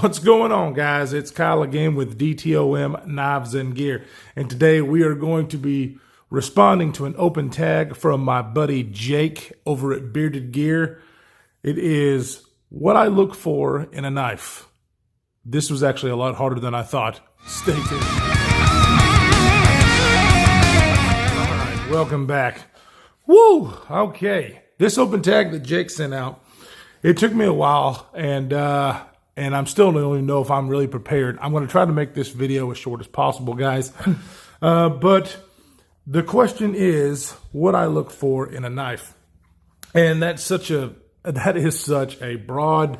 What's going on, guys? It's Kyle again with DTOM Knives and Gear. And today we are going to be responding to an open tag from my buddy Jake over at Bearded Gear. It is what I look for in a knife. This was actually a lot harder than I thought. Stay tuned. All right, welcome back. Woo! Okay. This open tag that Jake sent out, it took me a while, and I'm still don't even know if I'm really prepared. I'm going to try to make this video as short as possible, guys. But the question is what I look for in a knife. And that is such a broad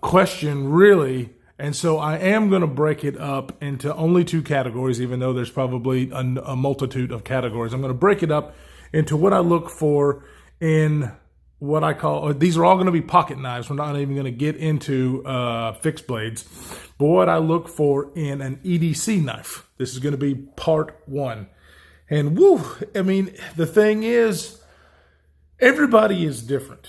question, really. And so I am going to break it up into only two categories, even though there's probably a multitude of categories. I'm going to break it up into what I look for in what I call, these are all going to be pocket knives. We're not even going to get into fixed blades. But what I look for in an EDC knife. This is going to be part one. And woo, I mean, the thing is, everybody is different.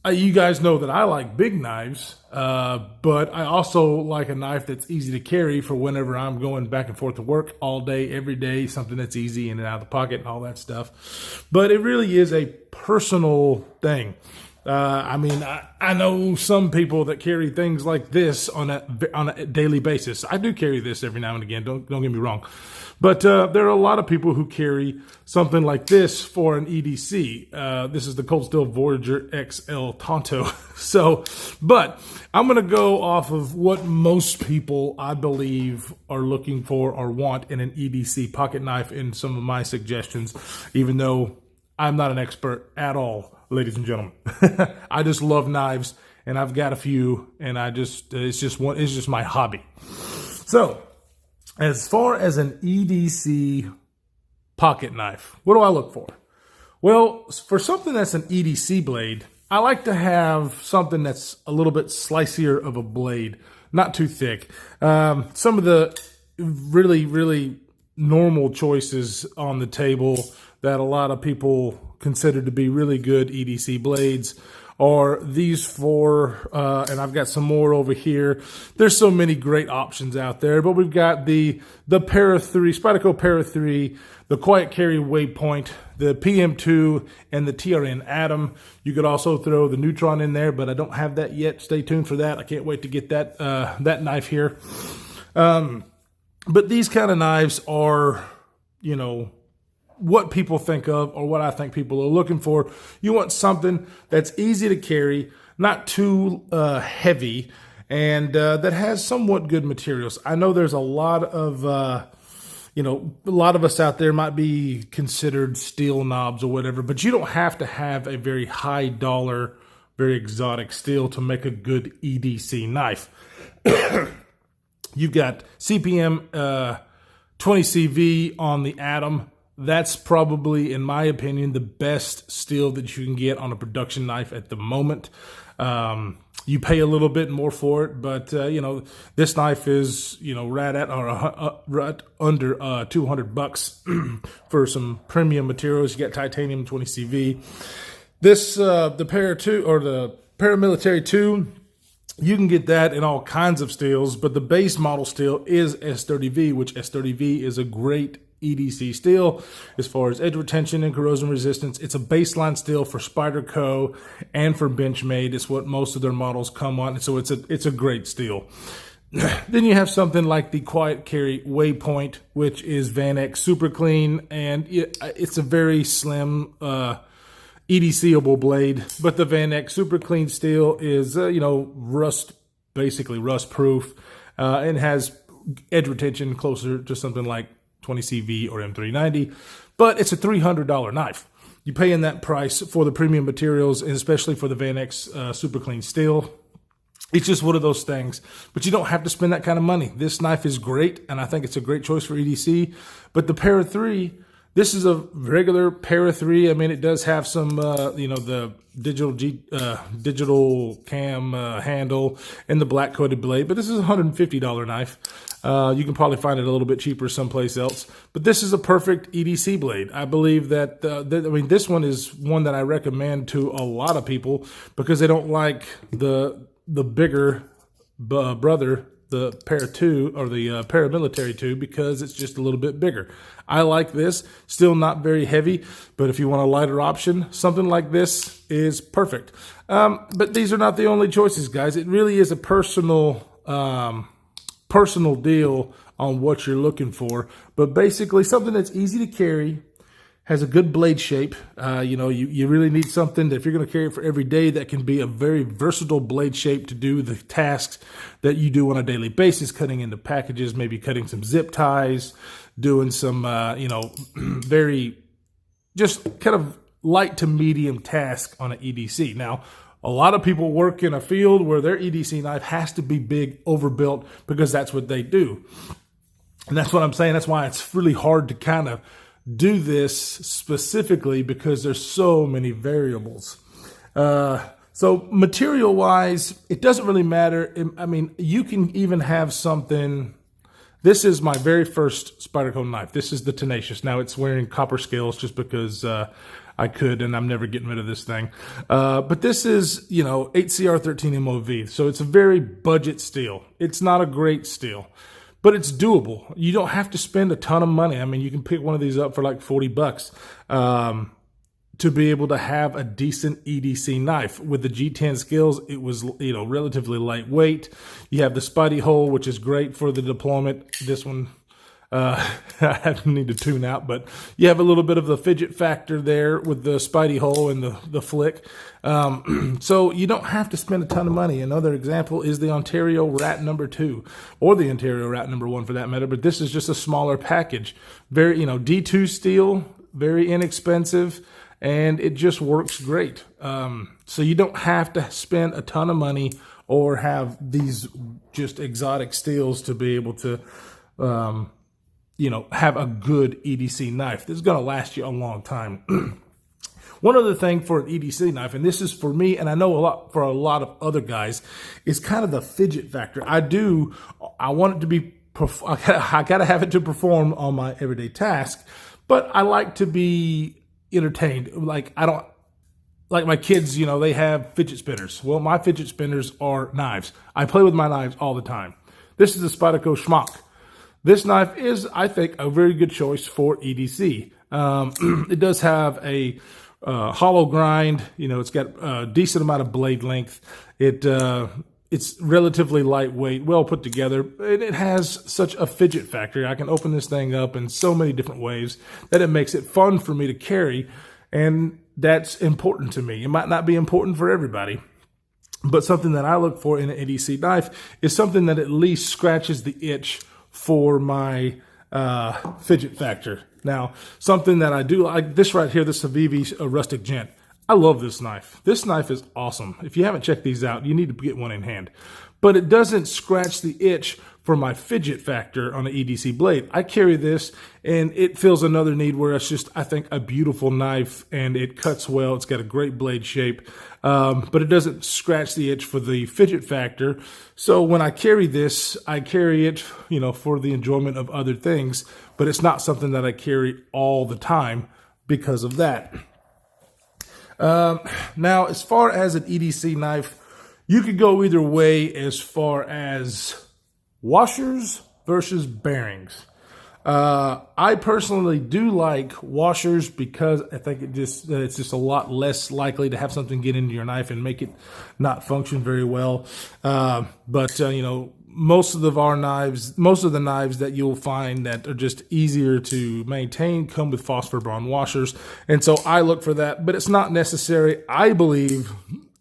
You guys know that I like big knives, but I also like a knife that's easy to carry for whenever I'm going back and forth to work all day, every day, something that's easy in and out of the pocket and all that stuff. But it really is a personal thing. I know some people that carry things like this on a daily basis. I do carry this every now and again, don't get me wrong. But there are a lot of people who carry something like this for an EDC. This is the Cold Steel Voyager XL Tonto. But I'm going to go off of what most people, I believe, are looking for or want in an EDC pocket knife in some of my suggestions, even though I'm not an expert at all, ladies and gentlemen. I just love knives, and I've got a few, and it's just my hobby. So, as far as an EDC pocket knife, what do I look for? Well, for something that's an EDC blade, I like to have something that's a little bit slicier of a blade, not too thick. Some of the really, really normal choices on the table that a lot of people consider to be really good EDC blades are these four, and I've got some more over here. There's so many great options out there, but we've got the Para 3, Spyderco Para 3, the Quiet Carry Waypoint, the PM2, and the TRN Atom. You could also throw the Neutron in there, but I don't have that yet. Stay tuned for that. I can't wait to get that knife here. But these kind of knives are, what people think of or what I think people are looking for. You want something that's easy to carry, not too heavy, and that has somewhat good materials. I know there's a lot of, a lot of us out there might be considered steel knobs or whatever, but you don't have to have a very high dollar, very exotic steel to make a good EDC knife. You've got CPM 20CV on the Atom. That's probably, in my opinion, the best steel that you can get on a production knife at the moment. You pay a little bit more for it, but this knife is right under $200 for some premium materials. You got titanium 20CV. This the Para 2 or the Paramilitary 2. You can get that in all kinds of steels, but the base model steel is S30V, which S30V is a great EDC steel as far as edge retention and corrosion resistance. It's a baseline steel for Spyderco and for Benchmade. It's what most of their models come on, so it's a great steel. Then you have something like the Quiet Carry Waypoint, which is Vanex Super Clean, and it's a very slim EDC-able blade, but the Vanex Super Clean steel is basically rust proof, and has edge retention closer to something like 20CV or M390, but it's a $300 knife. You pay in that price for the premium materials, and especially for the Vanex Super Clean steel. It's just one of those things, but you don't have to spend that kind of money. This knife is great, and I think it's a great choice for EDC, but the Para 3, this is a regular Para 3. I mean, it does have some, the digital cam handle and the black coated blade, but this is a $150 knife. You can probably find it a little bit cheaper someplace else, but this is a perfect EDC blade. I believe that, this one is one that I recommend to a lot of people because they don't like the the bigger brother, the Para 2 or the paramilitary 2, because it's just a little bit bigger. I like this, still not very heavy, but if you want a lighter option, something like this is perfect. But these are not the only choices, guys. It really is a personal deal on what you're looking for. But basically something that's easy to carry, has a good blade shape. You really need something that if you're going to carry it for every day, that can be a very versatile blade shape to do the tasks that you do on a daily basis, cutting into packages, maybe cutting some zip ties, doing some, very just kind of light to medium task on an EDC. Now, a lot of people work in a field where their EDC knife has to be big, overbuilt, because that's what they do. And that's what I'm saying. That's why it's really hard to kind of do this specifically, because there's so many variables. So material wise, it doesn't really matter. I mean, you can even have something. This is my very first Spyderco knife. This is the Tenacious. Now it's wearing copper scales just because I could, and I'm never getting rid of this thing. But this is, 8CR13 MOV. So it's a very budget steel. It's not a great steel, but it's doable. You don't have to spend a ton of money. I mean, you can pick one of these up for like $40 to be able to have a decent EDC knife. With the G10 scales, it was, relatively lightweight. You have the Spidey hole, which is great for the deployment. This one, I need to tune out, but you have a little bit of the fidget factor there with the Spidey hole and the flick. So you don't have to spend a ton of money. Another example is the Ontario Rat number 2, or the Ontario Rat number 1 for that matter, but this is just a smaller package. Very, D2 steel, very inexpensive, and it just works great. So you don't have to spend a ton of money or have these just exotic steels to be able to, have a good EDC knife. This is going to last you a long time. One other thing for an EDC knife, and this is for me, and I know for a lot of other guys, is kind of the fidget factor. I want it to be, I got to have it to perform on my everyday task, but I like to be entertained. Like my kids, they have fidget spinners. Well, my fidget spinners are knives. I play with my knives all the time. This is the Spyderco Schmock. This knife is, I think, a very good choice for EDC. It does have a hollow grind. It's got a decent amount of blade length. It's relatively lightweight, well put together. It has such a fidget factor. I can open this thing up in so many different ways that it makes it fun for me to carry, and that's important to me. It might not be important for everybody, but something that I look for in an EDC knife is something that at least scratches the itch for my fidget factor. Now, something that I do like, this right here, this Civivi Rustic Gent. I love this knife. This knife is awesome. If you haven't checked these out, you need to get one in hand. But it doesn't scratch the itch for my fidget factor on an EDC blade. I carry this, and it fills another need where it's just, I think, a beautiful knife, and it cuts well. It's got a great blade shape, but it doesn't scratch the itch for the fidget factor. So when I carry this, I carry it, for the enjoyment of other things, but it's not something that I carry all the time because of that. Now, as far as an EDC knife, you could go either way as far as washers versus bearings. I personally do like washers because I think it's just a lot less likely to have something get into your knife and make it not function very well. But most of the knives that you'll find that are just easier to maintain come with phosphor bond washers. And so I look for that, but it's not necessary. I believe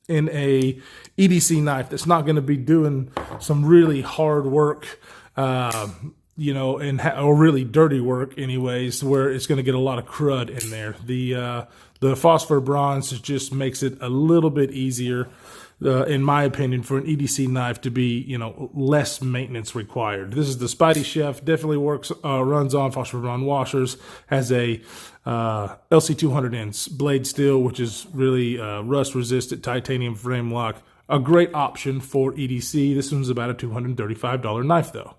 in a EDC knife that's not going to be doing some really hard work, or really dirty work anyways, where it's going to get a lot of crud in there. The phosphor bronze just makes it a little bit easier, in my opinion, for an EDC knife to be, less maintenance required. This is the Spidey Chef. Definitely runs on phosphor bronze washers. Has a LC200N blade steel, which is really rust resistant titanium frame lock. A great option for EDC. This one's about a $235 knife though.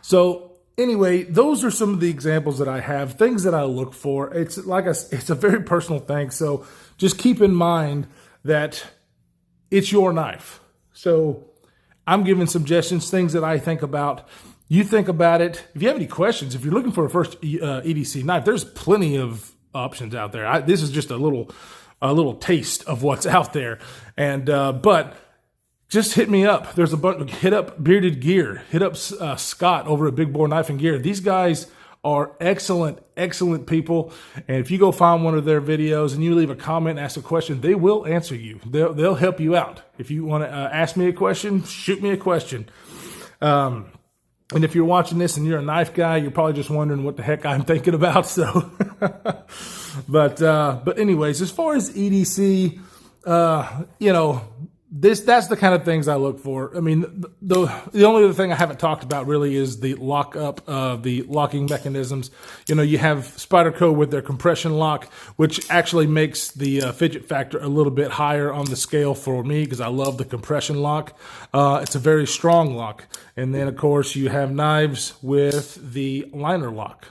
So anyway, those are some of the examples that I have, things that I look for. It's a very personal thing. So just keep in mind that it's your knife. So I'm giving suggestions, things that I think about. You think about it. If you have any questions, if you're looking for a first EDC knife, there's plenty of options out there. This is just a little taste of what's out there. And but just hit me up. There's a bunch. Hit up Bearded Gear. Hit up Scott over at Big Bore Knife and Gear. These guys are excellent people. And if you go find one of their videos and you leave a comment and ask a question, they will answer you. They'll help you out. If you want to ask me a question, shoot me a question. And if you're watching this and you're a knife guy, you're probably just wondering what the heck I'm thinking about. So, but anyways, as far as EDC, that's the kind of things I look for. I mean, the only other thing I haven't talked about really is the the locking mechanisms. You have Spyderco with their compression lock, which actually makes the fidget factor a little bit higher on the scale for me because I love the compression lock. It's a very strong lock. And then, of course, you have knives with the liner lock.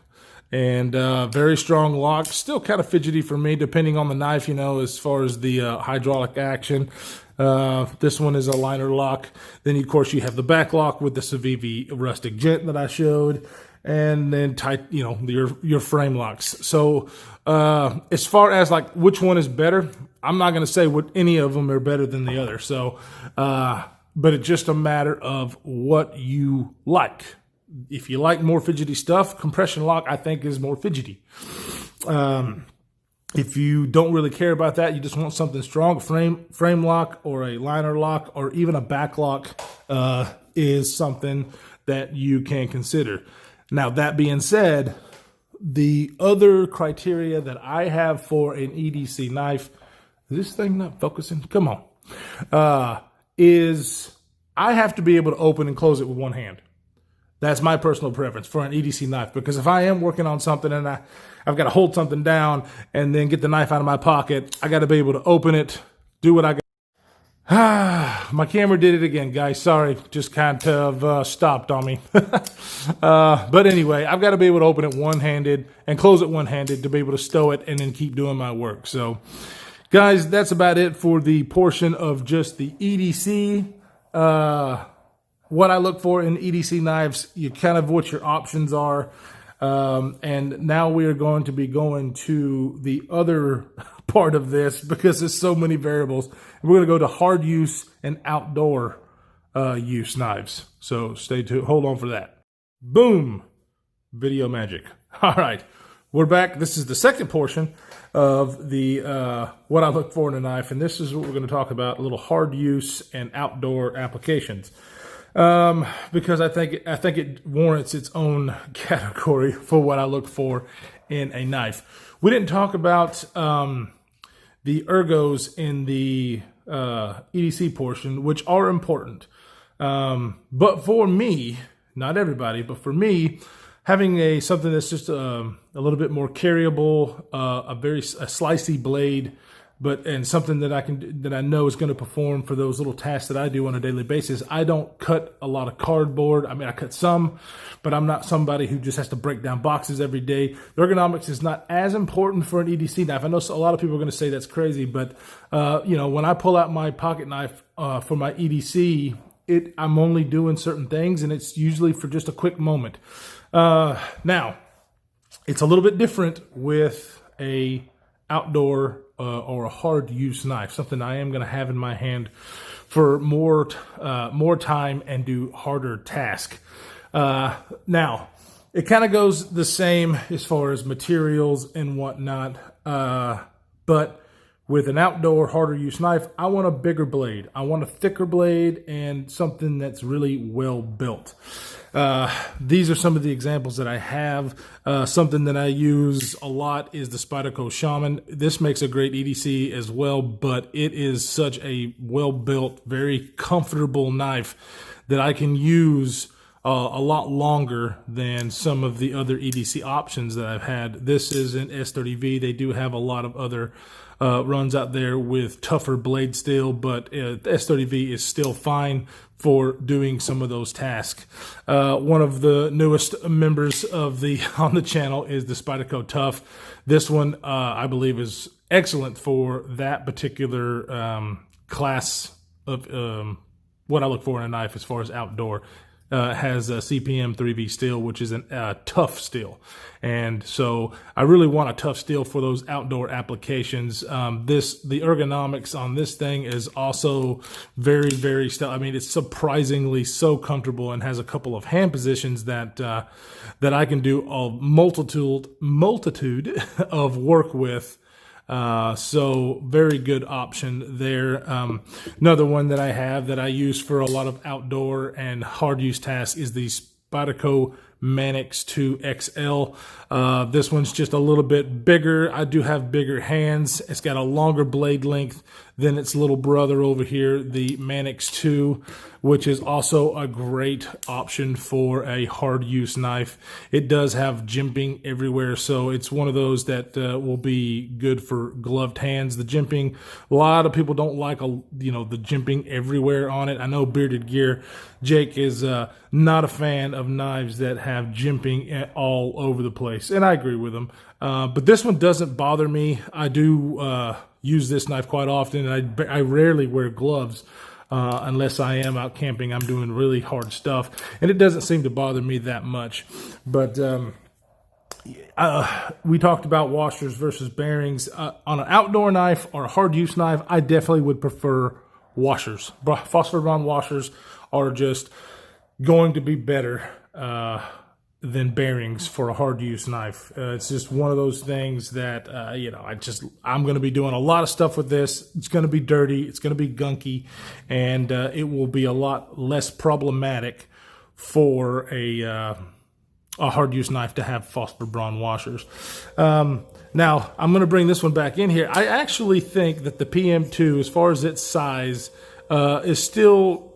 And very strong lock, still kind of fidgety for me depending on the knife, as far as the hydraulic action. This one is a liner lock. Then, of course, you have the back lock with the Civivi Rustic Gent that I showed. And then tight, your frame locks. So as far as like which one is better, I'm not going to say what any of them are better than the other. So, but it's just a matter of what you like. If you like more fidgety stuff, compression lock, I think, is more fidgety. If you don't really care about that, you just want something strong, frame lock or a liner lock or even a back lock is something that you can consider. Now, that being said, the other criteria that I have for an EDC knife, is this thing not focusing? Come on. Is I have to be able to open and close it with one hand. That's my personal preference for an EDC knife, because if I am working on something and I've got to hold something down and then get the knife out of my pocket, I got to be able to open it, do what I got. My camera did it again, guys. Sorry, just kind of stopped on me. But anyway, I've got to be able to open it one-handed and close it one-handed to be able to stow it and then keep doing my work. So, guys, that's about it for the portion of just the EDC. What I look for in EDC knives, what your options are. And now we are going to be going to the other part of this because there's so many variables. We're going to go to hard use and outdoor use knives. So stay tuned. Hold on for that. Boom. Video magic. All right. We're back. This is the second portion of the what I look for in a knife. And this is what we're going to talk about, a little hard use and outdoor applications. Because I think it warrants its own category for what I look for in a knife. We didn't talk about the ergos in the EDC portion, which are important. But for me, not everybody, but for me, having something that's just a little bit more carryable, a slicey blade, and something that I know is going to perform for those little tasks that I do on a daily basis. I don't cut a lot of cardboard. I mean, I cut some, but I'm not somebody who just has to break down boxes every day. The ergonomics is not as important for an EDC knife. I know a lot of people are going to say that's crazy, but when I pull out my pocket knife for my EDC, I'm only doing certain things, and it's usually for just a quick moment. Now, it's a little bit different with a outdoor or a hard use knife, something I am going to have in my hand for more time and do harder tasks. Now, it kind of goes the same as far as materials and whatnot, but with an outdoor harder use knife, I want a bigger blade. I want a thicker blade and something that's really well built. These are some of the examples that I have. Something that I use a lot is the Spyderco Shaman. This makes a great EDC as well, but it is such a well-built, very comfortable knife that I can use a lot longer than some of the other EDC options that I've had. This is an S30V. They do have a lot of other runs out there with tougher blade steel, but the S30V is still fine for doing some of those tasks. One of the newest members on the channel is the Spyderco Tough. This one, I believe, is excellent for that particular class what I look for in a knife as far as outdoor. Has a CPM 3V steel, which is a tough steel. And so I really want a tough steel for those outdoor applications. The ergonomics on this thing is also very, very I mean, it's surprisingly so comfortable and has a couple of hand positions that that I can do a multitude of work with. So very good option there. Another one that I have that I use for a lot of outdoor and hard use tasks is the Spyderco Manix 2 XL. This one's just a little bit bigger. I do have bigger hands. It's got a longer blade length than its little brother over here, the Manix 2, which is also a great option for a hard use knife. It does have jimping everywhere, so it's one of those that will be good for gloved hands. The jimping, a lot of people don't like the jimping everywhere on it. I know Bearded Gear Jake is not a fan of knives that have jimping all over the place, and I agree with him. But this one doesn't bother me. I do use this knife quite often, and I rarely wear gloves unless I am out camping. I'm doing really hard stuff, and it doesn't seem to bother me that much. But we talked about washers versus bearings. On an outdoor knife or a hard use knife, I definitely would prefer washers. Phosphor bond washers are just going to be better than bearings for a hard use knife. It's just one of those things that, I'm going to be doing a lot of stuff with this. It's going to be dirty. It's going to be gunky, and it will be a lot less problematic for a hard use knife to have phosphor bond washers. Now I'm going to bring this one back in here. I actually think that the PM2, as far as its size, is still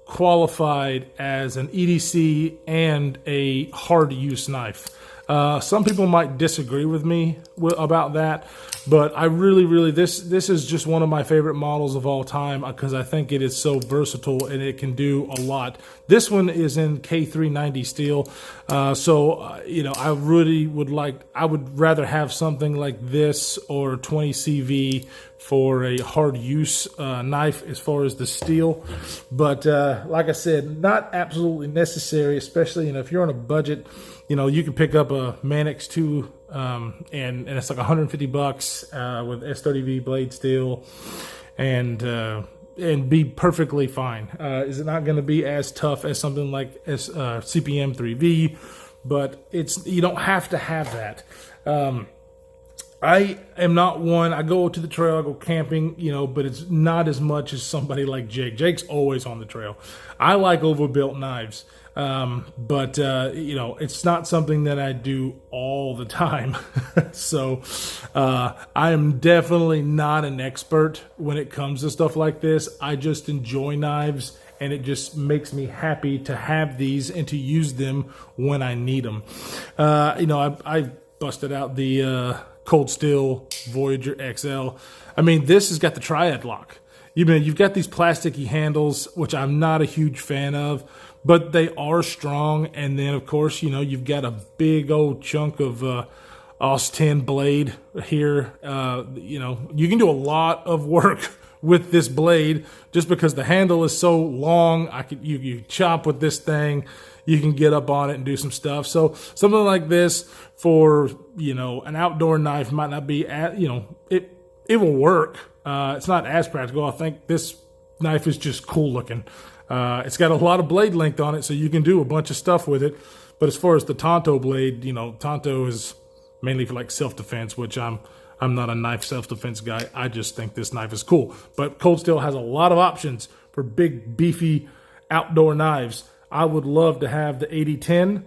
qualified as an EDC and a hard use knife. Some people might disagree with me about that, but I really, this is just one of my favorite models of all time because I think it is so versatile and it can do a lot. This one is in K390 steel, I really I would rather have something like this or 20 CV for a hard use knife as far as the steel. But like I said, not absolutely necessary, especially if you're on a budget. You can pick up a Manix 2 and it's like $150 with S30V blade steel and be perfectly fine. Is it not going to be as tough as something like CPM 3V? But you don't have to have that. I am not one, I go to the trail, I go camping, but it's not as much as somebody like Jake. Jake's always on the trail. I like overbuilt knives, but it's not something that I do all the time. So I am definitely not an expert when it comes to stuff like this. I just enjoy knives, and it just makes me happy to have these and to use them when I need them. I busted out the Cold Steel Voyager XL. I mean, this has got the triad lock. You've got these plasticky handles, which I'm not a huge fan of, but they are strong. And then, of course, you've got a big old chunk of AUS 10 blade here. You can do a lot of work with this blade just because the handle is so long. You chop with this thing. You can get up on it and do some stuff. So something like this for, an outdoor knife might not be, it will work. It's not as practical. I think this knife is just cool looking. It's got a lot of blade length on it, so you can do a bunch of stuff with it. But as far as the Tonto blade, Tonto is mainly for like self-defense, which I'm not a knife self-defense guy. I just think this knife is cool. But Cold Steel has a lot of options for big, beefy outdoor knives. I would love to have the 8010,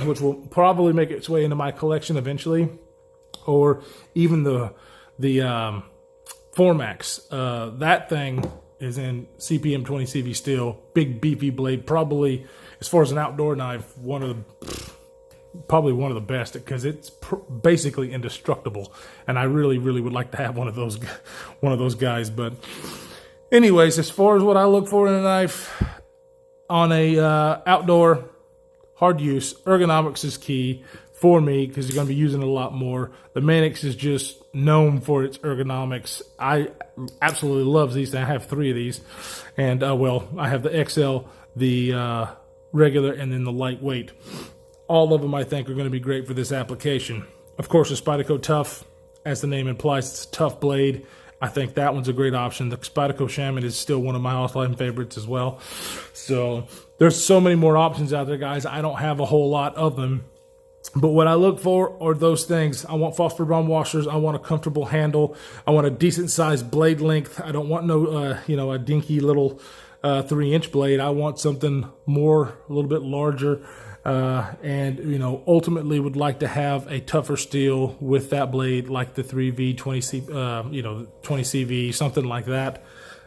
which will probably make its way into my collection eventually, or even the Formax. That thing is in CPM 20 CV steel, big beefy blade. Probably, as far as an outdoor knife, probably one of the best because it's basically indestructible. And I really would like to have one of those guys. But anyways, as far as what I look for in a knife, on a outdoor hard use, ergonomics is key. for me because you're going to be using it a lot more. The Manix is just known for its ergonomics. I absolutely love these. I have 3 of these. And, well, I have the XL, the regular, and then the lightweight. All of them, I think, are going to be great for this application. Of course, the Spyderco Tough, as the name implies, it's a tough blade. I think that one's a great option. The Spyderco Shaman is still one of my all-time favorites as well. So there's so many more options out there, guys. I don't have a whole lot of them. But what I look for are those things. I want phosphor bond washers. I want a comfortable handle. I want a decent-sized blade length. I don't want no, a dinky little 3-inch blade. I want something more, a little bit larger. And ultimately would like to have a tougher steel with that blade, like the 3V 20C, 20CV, something like that.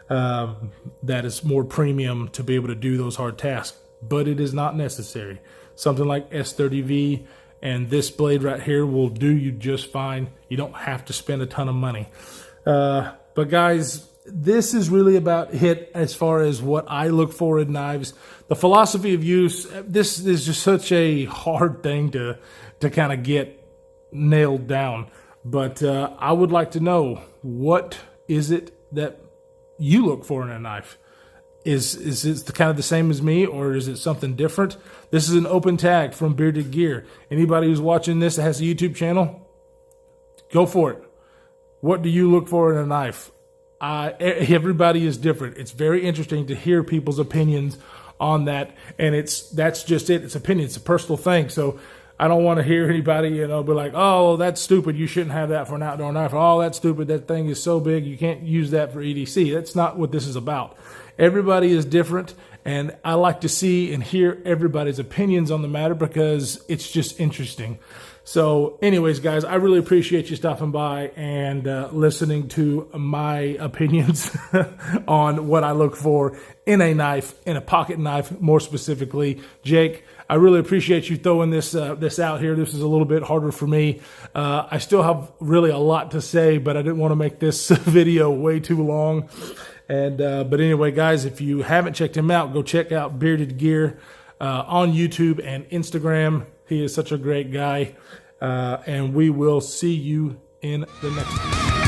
That is more premium to be able to do those hard tasks, but it is not necessary. Something like S30V and this blade right here will do you just fine. You don't have to spend a ton of money. But guys, this is really about it as far as what I look for in knives. The philosophy of use, this is just such a hard thing to kind of get nailed down. But I would like to know, what is it that you look for in a knife? Is it kind of the same as me, or is it something different? This is an open tag from Bearded Gear. Anybody who's watching this that has a YouTube channel, go for it. What do you look for in a knife? Everybody is different. It's very interesting to hear people's opinions on that, and that's just it. It's opinion. It's a personal thing. So I don't want to hear anybody, be like, oh, that's stupid. You shouldn't have that for an outdoor knife. Oh, that's stupid. That thing is so big. You can't use that for EDC. That's not what this is about. Everybody is different, and I like to see and hear everybody's opinions on the matter because it's just interesting. So anyways, guys, I really appreciate you stopping by and listening to my opinions on what I look for in a knife, in a pocket knife, more specifically. Jake, I really appreciate you throwing this out here. This is a little bit harder for me. I still have really a lot to say, but I didn't want to make this video way too long. And but anyway, guys, if you haven't checked him out, go check out Bearded Gear on YouTube and Instagram. He is such a great guy. And we will see you in the next one.